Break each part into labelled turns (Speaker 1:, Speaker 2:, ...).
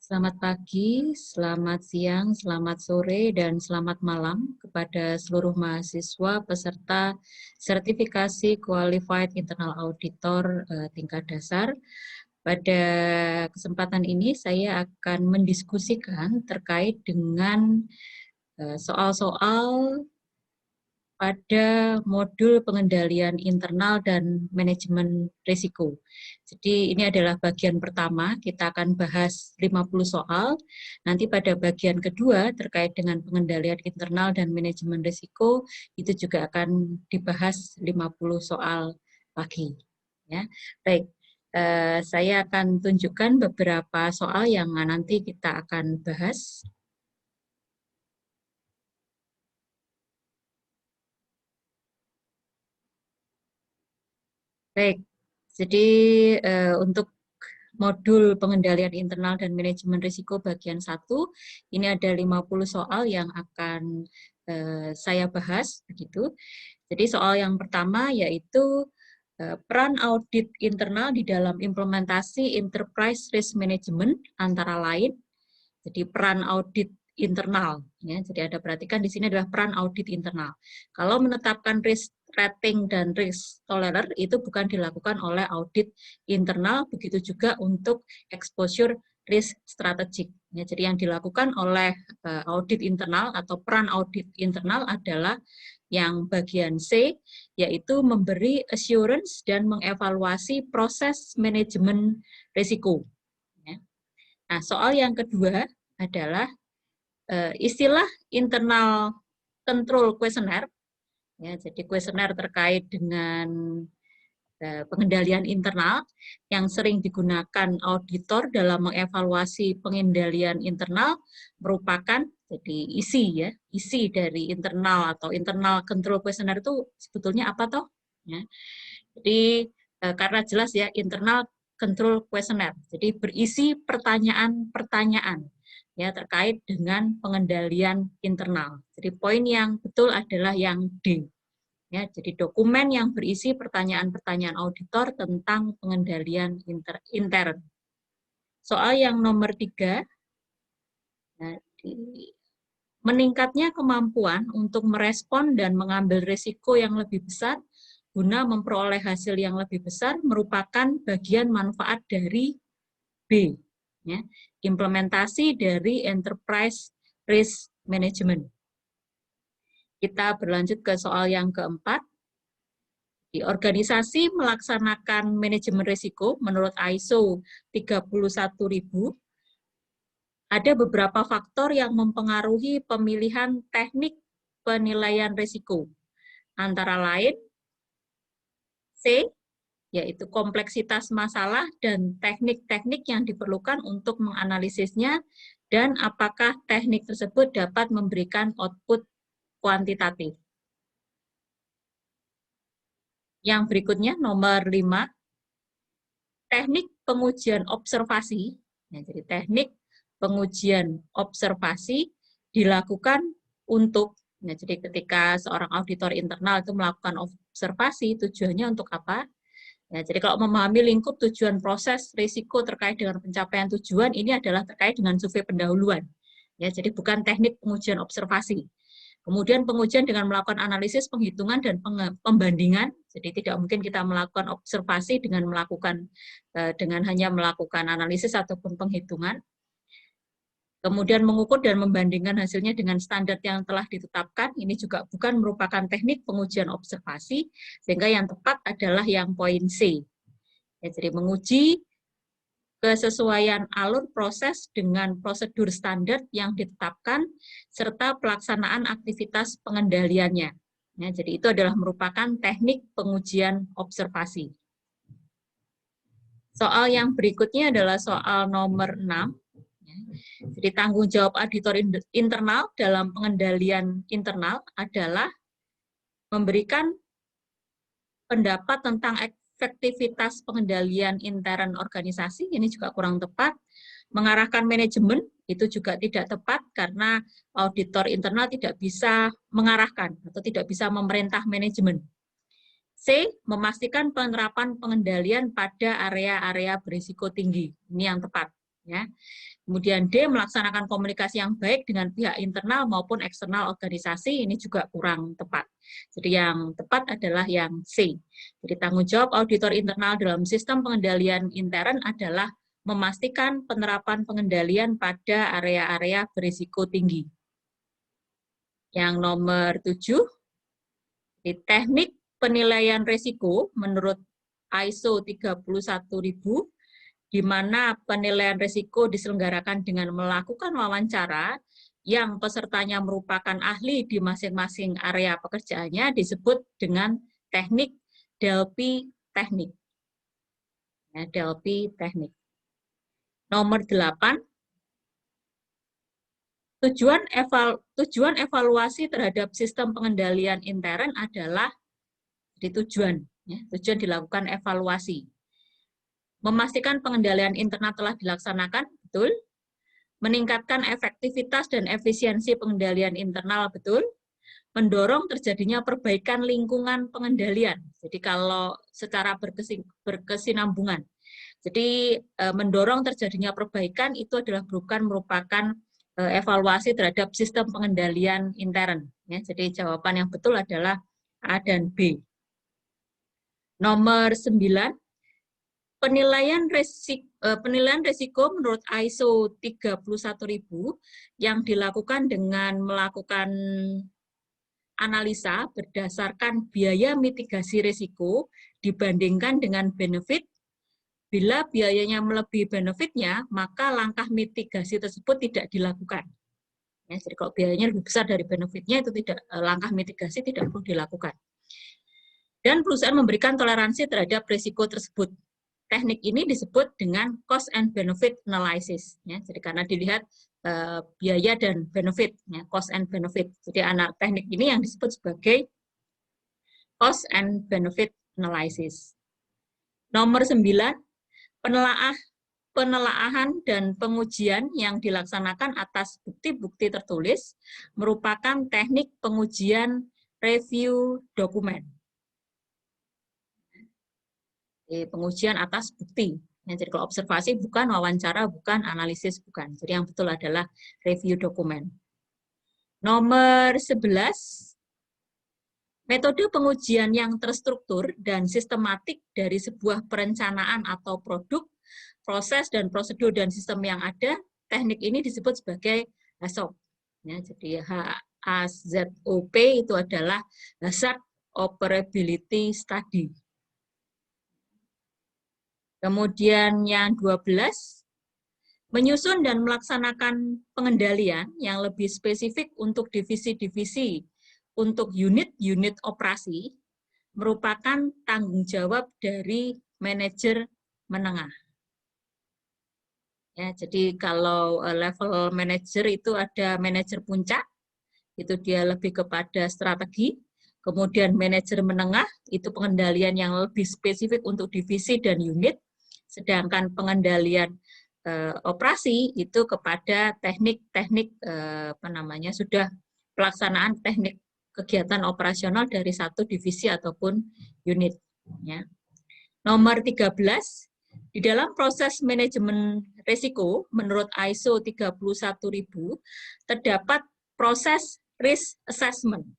Speaker 1: Selamat pagi, selamat siang, selamat sore, dan selamat malam kepada seluruh mahasiswa peserta sertifikasi Qualified Internal Auditor tingkat dasar. Pada kesempatan ini saya akan mendiskusikan terkait dengan soal-soal pada modul pengendalian internal dan manajemen risiko. Jadi ini adalah bagian pertama, kita akan bahas 50 soal. Nanti pada bagian kedua terkait dengan pengendalian internal dan manajemen risiko, itu juga akan dibahas 50 soal lagi. Ya. Baik, saya akan tunjukkan beberapa soal yang nanti kita akan bahas. Baik, jadi untuk modul pengendalian internal dan manajemen risiko bagian 1, ini ada 50 soal yang akan saya bahas begitu. Jadi soal yang pertama yaitu peran audit internal di dalam implementasi enterprise risk management antara lain. Jadi peran audit internal, ya. Jadi ada perhatikan di sini adalah peran audit internal. Kalau menetapkan risk rating dan risk tolerance itu bukan dilakukan oleh audit internal, begitu juga untuk exposure risk strategic. Ya, jadi yang dilakukan oleh audit internal atau peran audit internal adalah yang bagian C, yaitu memberi assurance dan mengevaluasi proses manajemen risiko. Ya. Nah, soal yang kedua adalah istilah internal control questionnaire, ya, jadi kuesioner terkait dengan pengendalian internal yang sering digunakan auditor dalam mengevaluasi pengendalian internal merupakan jadi isi dari internal atau internal control questionnaire itu sebetulnya apa toh? Ya. Jadi karena jelas ya internal control questionnaire, jadi berisi pertanyaan-pertanyaan ya terkait dengan pengendalian internal. Jadi poin yang betul adalah yang D. Ya, jadi dokumen yang berisi pertanyaan-pertanyaan auditor tentang pengendalian intern. Soal yang nomor 3, nah, meningkatnya kemampuan untuk merespon dan mengambil risiko yang lebih besar guna memperoleh hasil yang lebih besar merupakan bagian manfaat dari B, ya, implementasi dari enterprise risk management. Kita berlanjut ke soal yang keempat. Di organisasi melaksanakan manajemen risiko menurut ISO 31000, ada beberapa faktor yang mempengaruhi pemilihan teknik penilaian risiko. Antara lain, C, yaitu kompleksitas masalah dan teknik-teknik yang diperlukan untuk menganalisisnya, dan apakah teknik tersebut dapat memberikan output kuantitatif. Yang berikutnya, nomor 5, teknik pengujian observasi. Nah, jadi teknik pengujian observasi dilakukan untuk, nah, jadi ketika seorang auditor internal itu melakukan observasi, tujuannya untuk apa? Ya, jadi kalau memahami lingkup tujuan proses risiko terkait dengan pencapaian tujuan, ini adalah terkait dengan survei pendahuluan. Ya, jadi bukan teknik pengujian observasi. Kemudian pengujian dengan melakukan analisis, penghitungan, dan pembandingan. Jadi tidak mungkin kita melakukan observasi dengan hanya melakukan analisis ataupun penghitungan. Kemudian mengukur dan membandingkan hasilnya dengan standar yang telah ditetapkan, ini juga bukan merupakan teknik pengujian observasi, sehingga yang tepat adalah yang poin C. Ya, jadi menguji kesesuaian alur proses dengan prosedur standar yang ditetapkan, serta pelaksanaan aktivitas pengendaliannya. Ya, jadi itu adalah merupakan teknik pengujian observasi. Soal yang berikutnya adalah soal nomor 6. Jadi tanggung jawab auditor internal dalam pengendalian internal adalah memberikan pendapat tentang efektivitas pengendalian intern organisasi, ini juga kurang tepat. Mengarahkan manajemen, itu juga tidak tepat karena auditor internal tidak bisa mengarahkan atau tidak bisa memerintah manajemen. C, memastikan penerapan pengendalian pada area-area berisiko tinggi, ini yang tepat. Ya. Kemudian D, melaksanakan komunikasi yang baik dengan pihak internal maupun eksternal organisasi, ini juga kurang tepat. Jadi yang tepat adalah yang C. Jadi tanggung jawab auditor internal dalam sistem pengendalian intern adalah memastikan penerapan pengendalian pada area-area berisiko tinggi. Yang nomor 7, di teknik penilaian risiko menurut ISO 31000, di mana penilaian risiko diselenggarakan dengan melakukan wawancara yang pesertanya merupakan ahli di masing-masing area pekerjaannya, disebut dengan teknik Delphi teknik. Ya, Delphi teknik. Nomor 8, tujuan evaluasi terhadap sistem pengendalian intern adalah tujuan dilakukan evaluasi. Memastikan pengendalian internal telah dilaksanakan, betul. Meningkatkan efektivitas dan efisiensi pengendalian internal, betul. Mendorong terjadinya perbaikan lingkungan pengendalian. Jadi kalau secara berkesinambungan. Jadi mendorong terjadinya perbaikan itu adalah merupakan evaluasi terhadap sistem pengendalian intern. Ya, jadi jawaban yang betul adalah A dan B. Nomor 9, penilaian risiko menurut ISO 31000 yang dilakukan dengan melakukan analisa berdasarkan biaya mitigasi risiko dibandingkan dengan benefit. Bila biayanya melebihi benefitnya, maka langkah mitigasi tersebut tidak dilakukan. Ya, jadi kalau biayanya lebih besar dari benefitnya, itu langkah mitigasi tidak perlu dilakukan. Dan perusahaan memberikan toleransi terhadap risiko tersebut. Teknik ini disebut dengan cost and benefit analysis. Ya, jadi karena dilihat biaya dan benefit, ya, cost and benefit. Jadi teknik ini yang disebut sebagai cost and benefit analysis. Nomor 9, penelaahan dan pengujian yang dilaksanakan atas bukti-bukti tertulis merupakan teknik pengujian review dokumen. Pengujian atas bukti. Jadi kalau observasi bukan, wawancara bukan, analisis bukan. Jadi yang betul adalah review dokumen. Nomor 11, metode pengujian yang terstruktur dan sistematik dari sebuah perencanaan atau produk, proses dan prosedur dan sistem yang ada, teknik ini disebut sebagai HAZOP. Ya, jadi HAZOP itu adalah Hazard Operability Study. Kemudian yang 12, menyusun dan melaksanakan pengendalian yang lebih spesifik untuk divisi-divisi untuk unit-unit operasi merupakan tanggung jawab dari manajer menengah. Ya, jadi kalau level manajer itu ada manajer puncak, itu dia lebih kepada strategi. Kemudian manajer menengah itu pengendalian yang lebih spesifik untuk divisi dan unit. Sedangkan pengendalian operasi itu kepada teknik-teknik sudah pelaksanaan teknik kegiatan operasional dari satu divisi ataupun unit. Ya. Nomor 13, di dalam proses manajemen risiko menurut ISO 31000 terdapat proses risk assessment.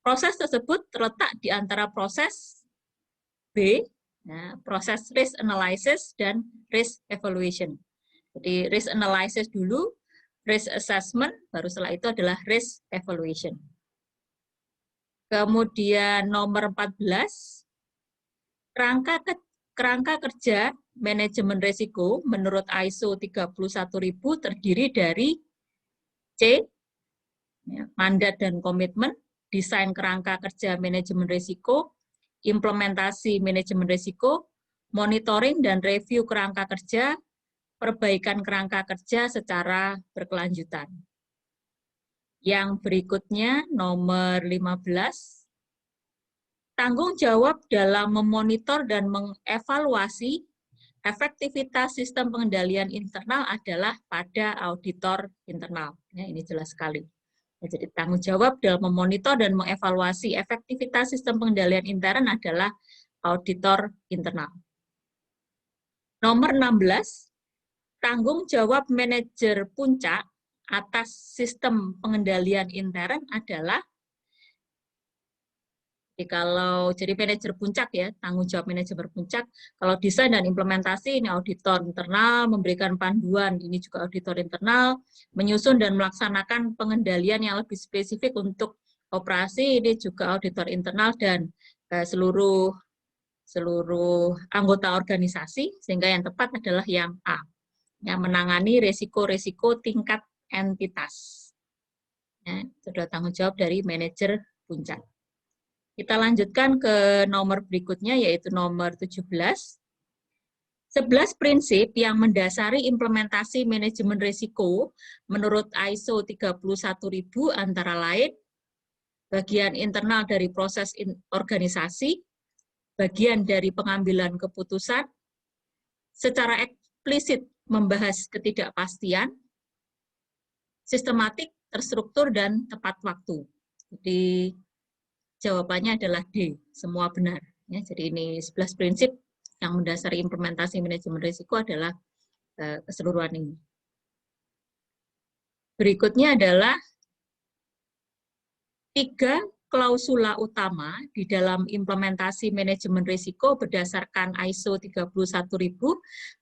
Speaker 1: Proses tersebut terletak di antara proses B, nah, proses risk analysis dan risk evaluation. Jadi risk analysis dulu, risk assessment, baru setelah itu adalah risk evaluation. Kemudian nomor 14, kerangka kerja manajemen risiko menurut ISO 31000 terdiri dari C, mandat dan komitmen, desain kerangka kerja manajemen risiko, implementasi manajemen risiko, monitoring dan review kerangka kerja, perbaikan kerangka kerja secara berkelanjutan. Yang berikutnya, nomor 15, tanggung jawab dalam memonitor dan mengevaluasi efektivitas sistem pengendalian internal adalah pada auditor internal. Ya, ini jelas sekali. Jadi tanggung jawab dalam memonitor dan mengevaluasi efektivitas sistem pengendalian intern adalah auditor internal. Nomor 16, tanggung jawab manajer puncak atas sistem pengendalian intern adalah, jadi manajer puncak ya, tanggung jawab manajer puncak. Kalau desain dan implementasi ini auditor internal, memberikan panduan ini juga auditor internal, menyusun dan melaksanakan pengendalian yang lebih spesifik untuk operasi ini juga auditor internal dan seluruh anggota organisasi, sehingga yang tepat adalah yang A, yang menangani resiko-resiko tingkat entitas. Ya, itu adalah tanggung jawab dari manajer puncak. Kita lanjutkan ke nomor berikutnya, yaitu nomor 17. 11 prinsip yang mendasari implementasi manajemen risiko menurut ISO 31000 antara lain, bagian internal dari proses organisasi, bagian dari pengambilan keputusan, secara eksplisit membahas ketidakpastian, sistematik, terstruktur, dan tepat waktu. Jadi jawabannya adalah D, semua benar. Ya, jadi ini 11 prinsip yang mendasari implementasi manajemen risiko adalah keseluruhan ini. Berikutnya adalah 3 klausula utama di dalam implementasi manajemen risiko berdasarkan ISO 31000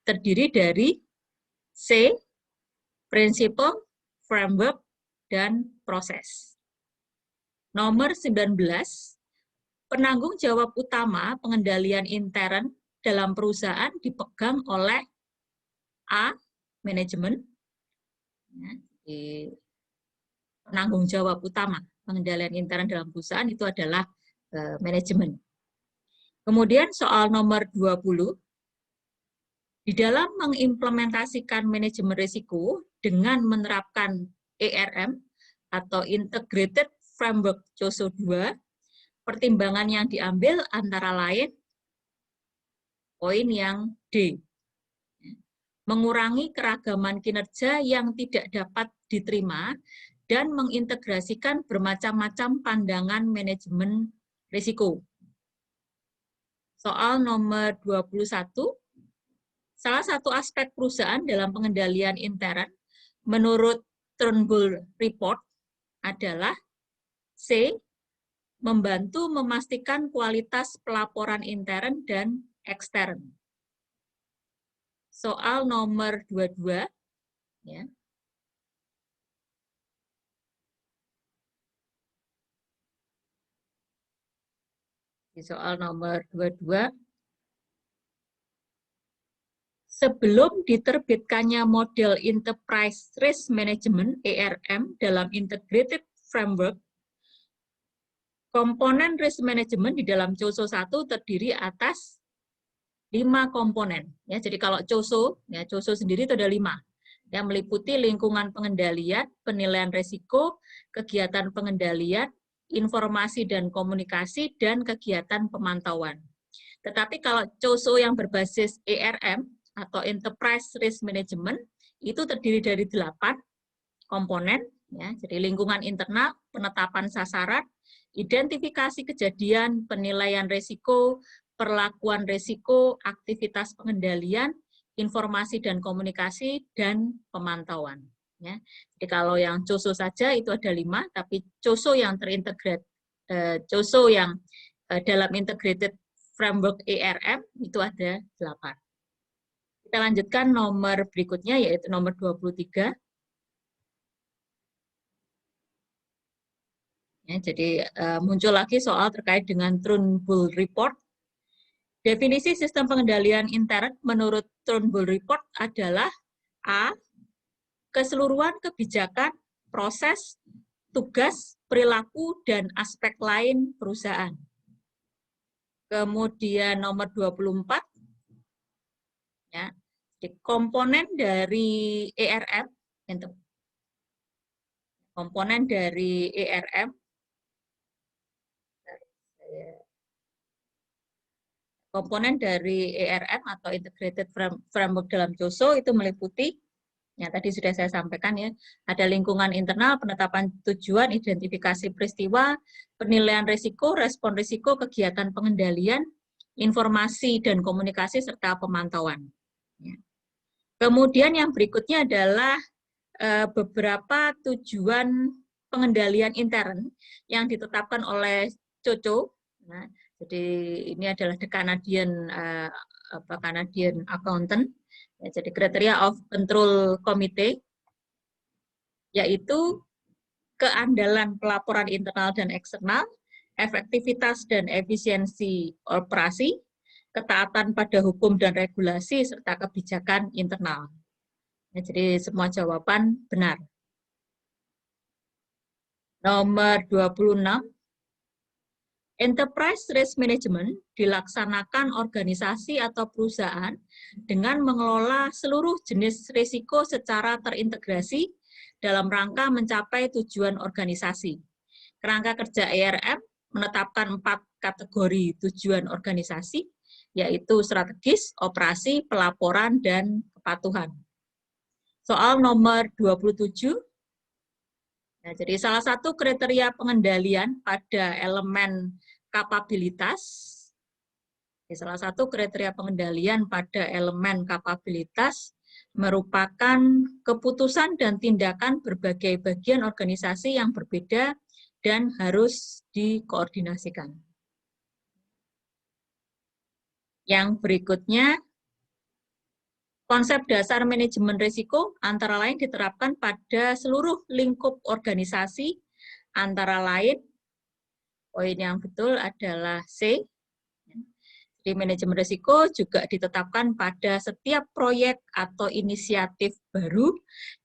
Speaker 1: terdiri dari C, principle, framework, dan proses. Nomor 19, penanggung jawab utama pengendalian intern dalam perusahaan dipegang oleh A, manajemen, penanggung jawab utama pengendalian intern dalam perusahaan itu adalah manajemen. Kemudian soal nomor 20, di dalam mengimplementasikan manajemen risiko dengan menerapkan ERM atau Integrated Framework COSO 2, pertimbangan yang diambil antara lain poin yang D, mengurangi keragaman kinerja yang tidak dapat diterima dan mengintegrasikan bermacam-macam pandangan manajemen risiko. Soal nomor 21, salah satu aspek perusahaan dalam pengendalian intern menurut Turnbull Report adalah C, membantu memastikan kualitas pelaporan intern dan ekstern. Soal nomor 22, ya. Di soal nomor 22, sebelum diterbitkannya model Enterprise Risk Management ERM dalam Integrated Framework, komponen risk management di dalam COSO 1 terdiri atas 5 komponen. Ya, jadi kalau COSO, ya COSO sendiri itu ada 5. Yang meliputi lingkungan pengendalian, penilaian risiko, kegiatan pengendalian, informasi dan komunikasi, dan kegiatan pemantauan. Tetapi kalau COSO yang berbasis ERM atau Enterprise Risk Management itu terdiri dari 8 komponen, ya, jadi lingkungan internal, penetapan sasaran, identifikasi kejadian, penilaian risiko, perlakuan risiko, aktivitas pengendalian, informasi dan komunikasi, dan pemantauan. Ya. Jadi kalau yang COSO saja itu ada 5, tapi COSO yang terintegrate, COSO yang dalam Integrated Framework ERM itu ada 8. Kita lanjutkan nomor berikutnya, yaitu nomor 23. Ya, jadi muncul lagi soal terkait dengan Turnbull Report. Definisi sistem pengendalian intern menurut Turnbull Report adalah A, keseluruhan kebijakan, proses, tugas, perilaku, dan aspek lain perusahaan. Kemudian nomor 24, ya, komponen dari ERM, komponen dari ERM, komponen dari ERM atau Integrated Framework dalam COSO itu meliputi, ya tadi sudah saya sampaikan ya, ada lingkungan internal, penetapan tujuan, identifikasi peristiwa, penilaian risiko, respon risiko, kegiatan pengendalian, informasi dan komunikasi, serta pemantauan. Ya. Kemudian yang berikutnya adalah beberapa tujuan pengendalian intern yang ditetapkan oleh COCO. Nah, jadi ini adalah the Canadian Canadian Accountant, ya, jadi Criteria of Control Committee, yaitu keandalan pelaporan internal dan eksternal, efektivitas dan efisiensi operasi, ketaatan pada hukum dan regulasi, serta kebijakan internal. Ya, jadi semua jawaban benar. Nomor 26, Enterprise Risk Management dilaksanakan organisasi atau perusahaan dengan mengelola seluruh jenis risiko secara terintegrasi dalam rangka mencapai tujuan organisasi. Kerangka kerja ERM menetapkan 4 kategori tujuan organisasi, yaitu strategis, operasi, pelaporan, dan kepatuhan. Soal nomor 27, nah, jadi salah satu kriteria pengendalian pada elemen kapabilitas, salah satu kriteria pengendalian pada elemen kapabilitas merupakan keputusan dan tindakan berbagai bagian organisasi yang berbeda dan harus dikoordinasikan. Yang berikutnya, konsep dasar manajemen risiko antara lain diterapkan pada seluruh lingkup organisasi, antara lain, poin yang betul adalah C. Di manajemen risiko juga ditetapkan pada setiap proyek atau inisiatif baru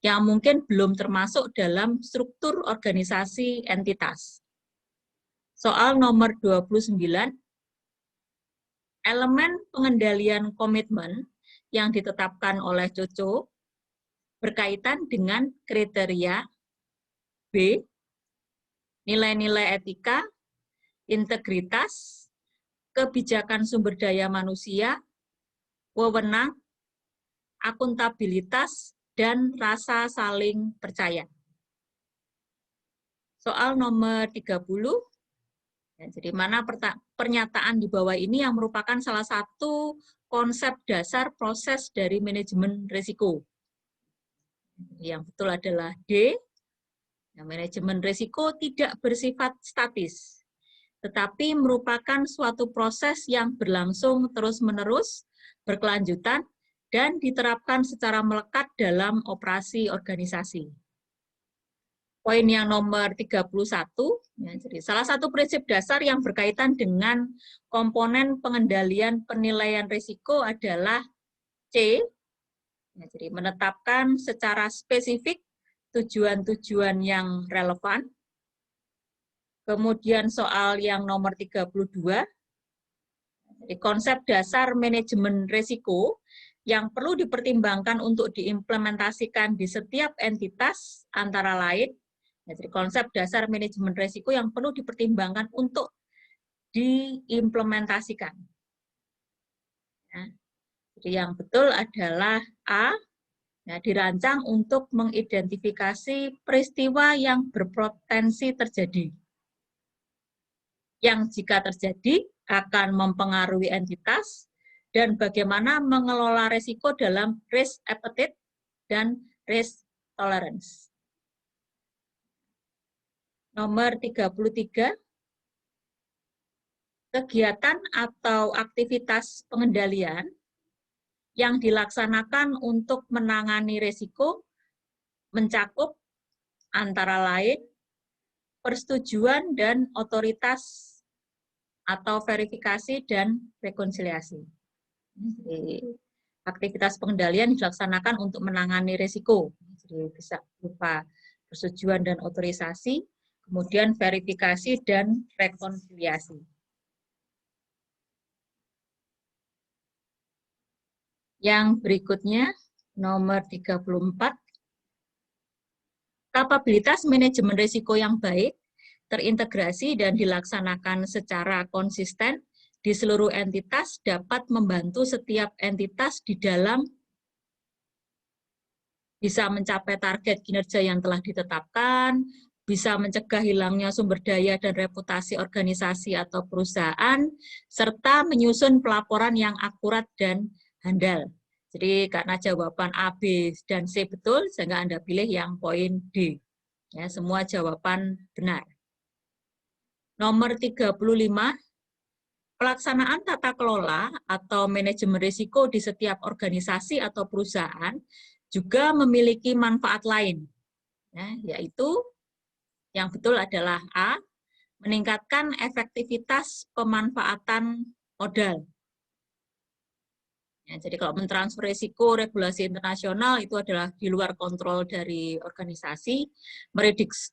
Speaker 1: yang mungkin belum termasuk dalam struktur organisasi entitas. Soal nomor 29, elemen pengendalian komitmen yang ditetapkan oleh COCO berkaitan dengan kriteria B, nilai-nilai etika, integritas, kebijakan sumber daya manusia, wewenang, akuntabilitas, dan rasa saling percaya. Soal nomor 30, ya, jadi mana pernyataan di bawah ini yang merupakan salah satu konsep dasar proses dari manajemen risiko. Yang betul adalah D, ya, manajemen risiko tidak bersifat statis, tetapi merupakan suatu proses yang berlangsung terus-menerus, berkelanjutan, dan diterapkan secara melekat dalam operasi organisasi. Poin yang nomor 31, ya, jadi salah satu prinsip dasar yang berkaitan dengan komponen pengendalian penilaian risiko adalah C, ya, jadi menetapkan secara spesifik tujuan-tujuan yang relevan. Kemudian soal yang nomor 32, jadi konsep dasar manajemen risiko yang perlu dipertimbangkan untuk diimplementasikan di setiap entitas antara lain, jadi konsep dasar manajemen risiko yang perlu dipertimbangkan untuk diimplementasikan. Ya, jadi yang betul adalah A, ya, dirancang untuk mengidentifikasi peristiwa yang berpotensi terjadi, yang jika terjadi akan mempengaruhi entitas, dan bagaimana mengelola risiko dalam risk appetite dan risk tolerance. Nomor 33, kegiatan atau aktivitas pengendalian yang dilaksanakan untuk menangani risiko mencakup antara lain persetujuan dan otoritas atau verifikasi dan rekonsiliasi. Jadi, aktivitas pengendalian dilaksanakan untuk menangani risiko. Jadi bisa berupa persetujuan dan otorisasi, kemudian verifikasi dan rekonsiliasi. Yang berikutnya, nomor 34, kapabilitas manajemen risiko yang baik, terintegrasi dan dilaksanakan secara konsisten di seluruh entitas dapat membantu setiap entitas di dalam bisa mencapai target kinerja yang telah ditetapkan, bisa mencegah hilangnya sumber daya dan reputasi organisasi atau perusahaan, serta menyusun pelaporan yang akurat dan handal. Jadi karena jawaban A, B, dan C betul, sehingga Anda pilih yang poin D. Ya, semua jawaban benar. Nomor 35, pelaksanaan tata kelola atau manajemen risiko di setiap organisasi atau perusahaan juga memiliki manfaat lain, ya, yaitu yang betul adalah A, meningkatkan efektivitas pemanfaatan modal. Ya, jadi kalau mentransfer risiko regulasi internasional itu adalah di luar kontrol dari organisasi,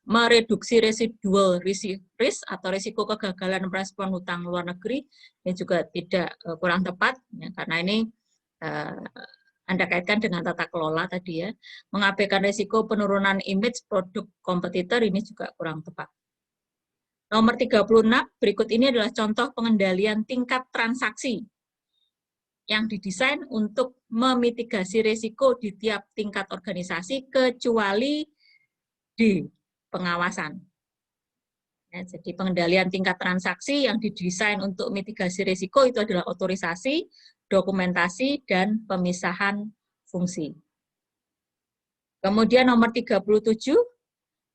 Speaker 1: mereduksi residual risk atau risiko kegagalan merespon hutang luar negeri, ini juga tidak kurang tepat, ya, karena ini Anda kaitkan dengan tata kelola tadi ya, mengabaikan risiko penurunan image produk kompetitor, ini juga kurang tepat. Nomor 36, berikut ini adalah contoh pengendalian tingkat transaksi yang didesain untuk memitigasi risiko di tiap tingkat organisasi kecuali D, pengawasan. Ya, jadi pengendalian tingkat transaksi yang didesain untuk mitigasi risiko itu adalah otorisasi, dokumentasi, dan pemisahan fungsi. Kemudian nomor 37,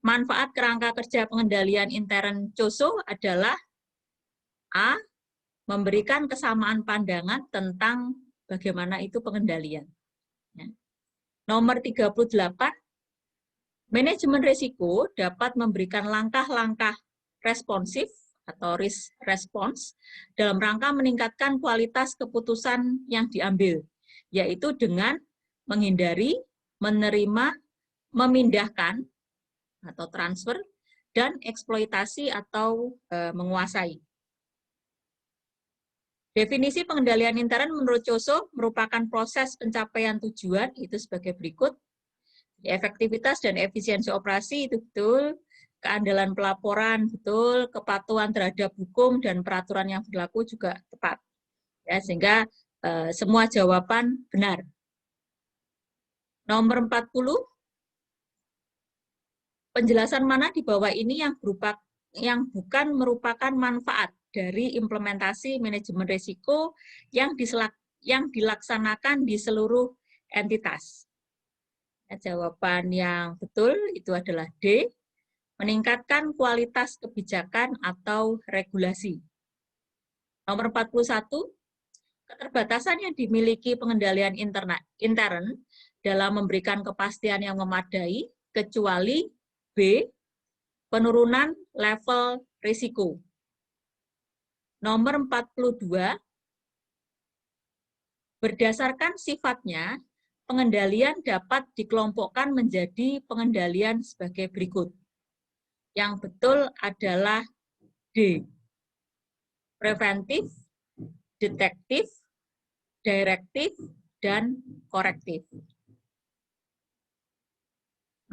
Speaker 1: manfaat kerangka kerja pengendalian intern COSO adalah A, memberikan kesamaan pandangan tentang bagaimana itu pengendalian. Ya. Nomor 38, manajemen risiko dapat memberikan langkah-langkah responsif atau risk response dalam rangka meningkatkan kualitas keputusan yang diambil, yaitu dengan menghindari, menerima, memindahkan atau transfer, dan eksploitasi atau menguasai. Definisi pengendalian intern menurut COSO merupakan proses pencapaian tujuan itu sebagai berikut. Efektivitas dan efisiensi operasi itu betul, keandalan pelaporan betul, kepatuhan terhadap hukum dan peraturan yang berlaku juga tepat. Ya, sehingga semua jawaban benar. Nomor 40, penjelasan mana di bawah ini yang bukan merupakan manfaat dari implementasi manajemen risiko yang dilaksanakan di seluruh entitas. Ya, jawaban yang betul itu adalah D, meningkatkan kualitas kebijakan atau regulasi. Nomor 41, keterbatasan yang dimiliki pengendalian intern dalam memberikan kepastian yang memadai, kecuali B, penurunan level risiko. Nomor 42, berdasarkan sifatnya, pengendalian dapat dikelompokkan menjadi pengendalian sebagai berikut. Yang betul adalah D, preventif, detektif, direktif, dan korektif.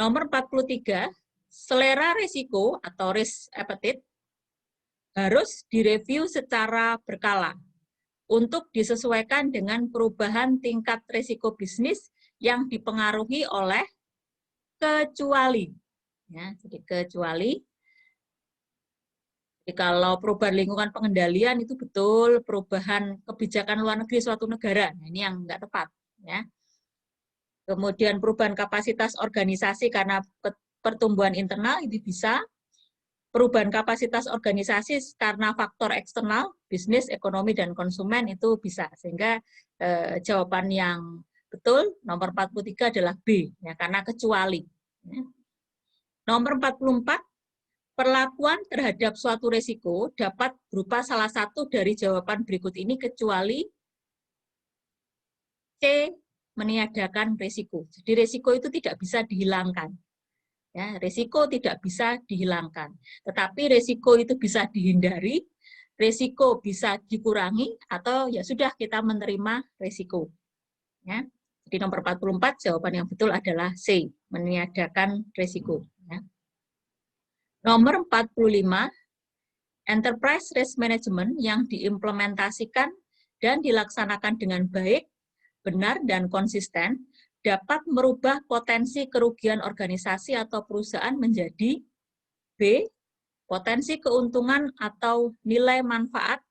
Speaker 1: Nomor 43, selera risiko atau risk appetite harus direview secara berkala untuk disesuaikan dengan perubahan tingkat risiko bisnis yang dipengaruhi oleh kecuali. Ya, jadi kecuali. Jadi kalau perubahan lingkungan pengendalian itu betul perubahan kebijakan luar negeri suatu negara. Nah, ini yang enggak tepat. Ya. Kemudian perubahan kapasitas organisasi karena pertumbuhan internal itu bisa. Perubahan kapasitas organisasi karena faktor eksternal, bisnis, ekonomi, dan konsumen itu bisa. Sehingga jawaban yang betul, nomor 43 adalah B, ya, karena kecuali. Ya. Nomor 44, perlakuan terhadap suatu risiko dapat berupa salah satu dari jawaban berikut ini kecuali C, meniadakan risiko. Jadi risiko itu tidak bisa dihilangkan. Ya, risiko tidak bisa dihilangkan, tetapi risiko itu bisa dihindari, risiko bisa dikurangi, atau ya sudah kita menerima risiko. Ya. Jadi nomor 44 jawaban yang betul adalah C, meniadakan risiko. Ya. Nomor 45, enterprise risk management yang diimplementasikan dan dilaksanakan dengan baik, benar, dan konsisten dapat merubah potensi kerugian organisasi atau perusahaan menjadi B, potensi keuntungan atau nilai manfaat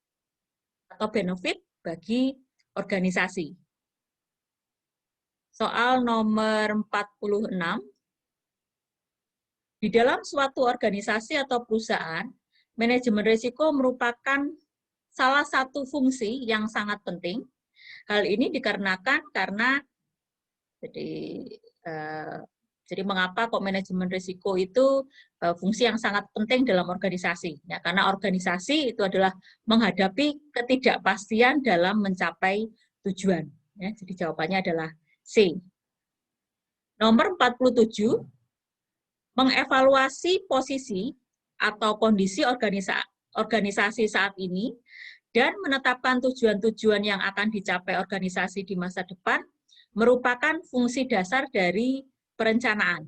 Speaker 1: atau benefit bagi organisasi. soal nomor 46. Di dalam suatu organisasi atau perusahaan, manajemen risiko merupakan salah satu fungsi yang sangat penting. Hal ini dikarenakan karena jadi mengapa kok manajemen risiko itu fungsi yang sangat penting dalam organisasi? Ya, karena organisasi itu adalah menghadapi ketidakpastian dalam mencapai tujuan. Ya, jadi jawabannya adalah C. Nomor 47, mengevaluasi posisi atau kondisi organisasi saat ini dan menetapkan tujuan-tujuan yang akan dicapai organisasi di masa depan merupakan fungsi dasar dari perencanaan.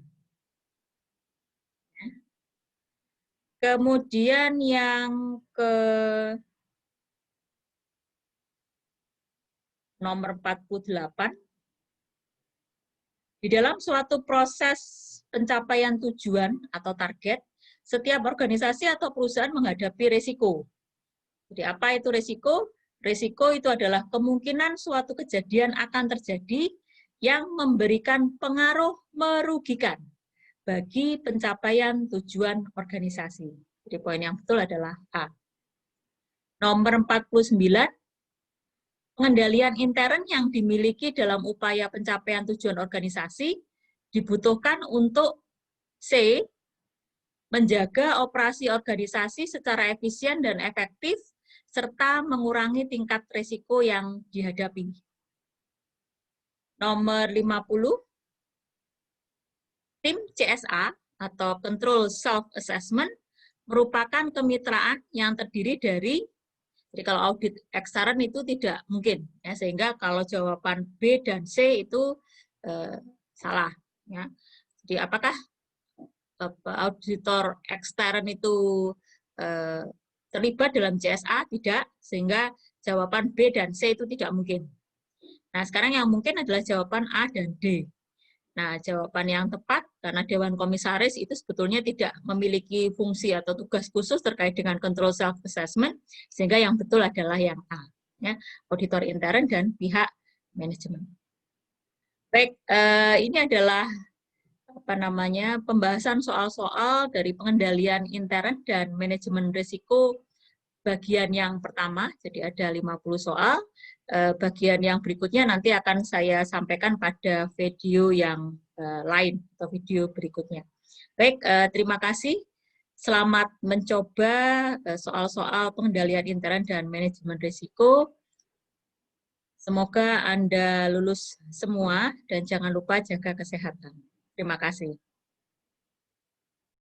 Speaker 1: Kemudian yang ke nomor 48, di dalam suatu proses pencapaian tujuan atau target, setiap organisasi atau perusahaan menghadapi risiko. Jadi apa itu risiko? Risiko itu adalah kemungkinan suatu kejadian akan terjadi yang memberikan pengaruh merugikan bagi pencapaian tujuan organisasi. Jadi poin yang betul adalah A. Nomor 49, pengendalian intern yang dimiliki dalam upaya pencapaian tujuan organisasi dibutuhkan untuk C, menjaga operasi organisasi secara efisien dan efektif, serta mengurangi tingkat risiko yang dihadapi. Nomor 50, tim CSA atau Control Self-Assessment merupakan kemitraan yang terdiri dari, jadi kalau audit ekstern itu tidak mungkin, ya, sehingga kalau jawaban B dan C itu salah. Ya. Jadi apakah auditor ekstern itu terlibat dalam CSA? Tidak, sehingga jawaban B dan C itu tidak mungkin. Nah, sekarang yang mungkin adalah jawaban A dan D. Nah, jawaban yang tepat, karena Dewan Komisaris itu sebetulnya tidak memiliki fungsi atau tugas khusus terkait dengan control self-assessment, sehingga yang betul adalah yang A, ya, auditor intern dan pihak manajemen. Baik, ini adalah pembahasan soal-soal dari pengendalian intern dan manajemen risiko bagian yang pertama, jadi ada 50 soal. Bagian yang berikutnya nanti akan saya sampaikan pada video yang lain atau video berikutnya. Baik, terima kasih. Selamat mencoba soal-soal pengendalian intern dan manajemen risiko. Semoga Anda lulus semua dan jangan lupa jaga kesehatan. Terima kasih.